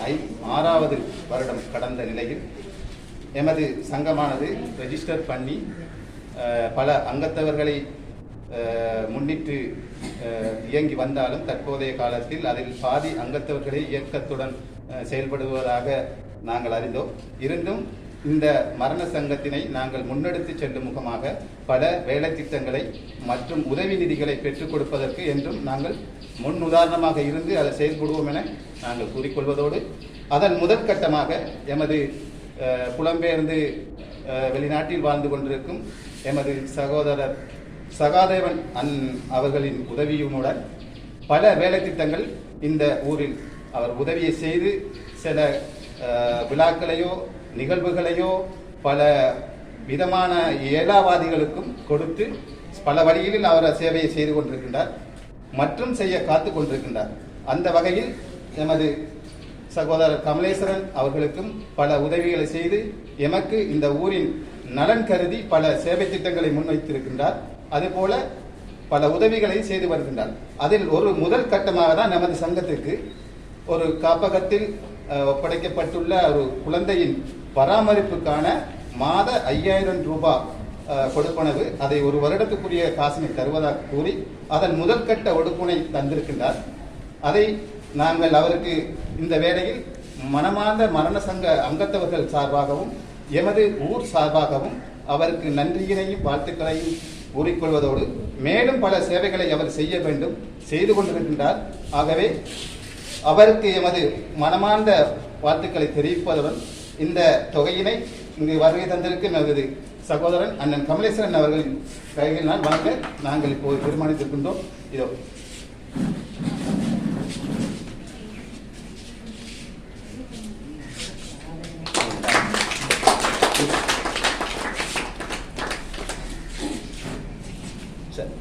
6வது வருடம் கடந்த நிலையில் எமது சங்கமானது ரெஜிஸ்டர் பண்ணி பல அங்கத்தவர்களை முன்னிட்டு இயங்கி வந்தாலும் தற்போதைய காலத்தில் அதில் பாதி அங்கத்தவர்களே இயக்கத்துடன் செயல்படுவதாக நாங்கள் அறிந்தோம். இருந்தும் இந்த மரண சங்கத்தினை நாங்கள் முன்னெடுத்து செல்லும் முகமாக பல வேலை திட்டங்களை மற்றும் உதவி நிதிகளை பெற்றுக் கொடுப்பதற்கு என்றும் நாங்கள் முன் உதாரணமாக இருந்து அதை செயல்படுவோம் என நாங்கள் கூறிக்கொள்வதோடு அதன் முதல் கட்டமாக எமது புலம்பெயர்ந்து வெளிநாட்டில் வாழ்ந்து கொண்டிருக்கும் எமது சகோதரர் சகாதேவன் அவர்களின் உதவியுடன் பல வேலை திட்டங்கள் இந்த ஊரில் அவர் உதவியை செய்து சில விழாக்களையோ நிகழ்வுகளையோ பல விதமான ஏலாவாதிகளுக்கும் கொடுத்து பல வழிகளில் அவர் சேவையை செய்து கொண்டிருக்கின்றார் மற்றும் செய்ய காத்து கொண்டிருக்கின்றார். அந்த வகையில் எமது சகோதரர் கமலேஸ்வரன் அவர்களுக்கும் பல உதவிகளை செய்து எமக்கு இந்த ஊரின் நலன் கருதி பல சேவை திட்டங்களை முன்வைத்திருக்கின்றார். அதுபோல பல உதவிகளை செய்து வருகின்றார். அதில் ஒரு முதல் கட்டமாக தான் நமது சங்கத்திற்கு ஒரு காப்பகத்தில் ஒப்படைக்கப்பட்டுள்ள ஒரு குழந்தையின் பராமரிப்புக்கான மாத 5000 ரூபாய் கொடுப்பனவு, அதை ஒரு வருடத்துக்குரிய காசினை தருவதாக கூறி அதன் முதல் கட்ட ஒடுக்குனை தந்திருக்கின்றார். அதை நாங்கள் அவருக்கு இந்த வேளையில் மனமார்ந்த மரண சங்க அங்கத்தவர்கள் சார்பாகவும் எமது ஊர் சார்பாகவும் அவருக்கு நன்றியினையும் வாழ்த்துக்களையும் கூறிக்கொள்வதோடு மேலும் பல சேவைகளை அவர் செய்ய வேண்டும், செய்து கொண்டிருக்கின்றார். ஆகவே அவருக்கு எமது மனமார்ந்த வாழ்த்துக்களை தெரிவிப்பதுடன் இந்த தொகையினை இங்கு வருகை தந்திருக்கும் எமது சகோதரன் அண்ணன் கமலேஸ்வரன் அவர்களின் கைகளினால் வாங்க நாங்கள் இப்போது தீர்மானித்திருக்கின்றோம். இதோ சரி.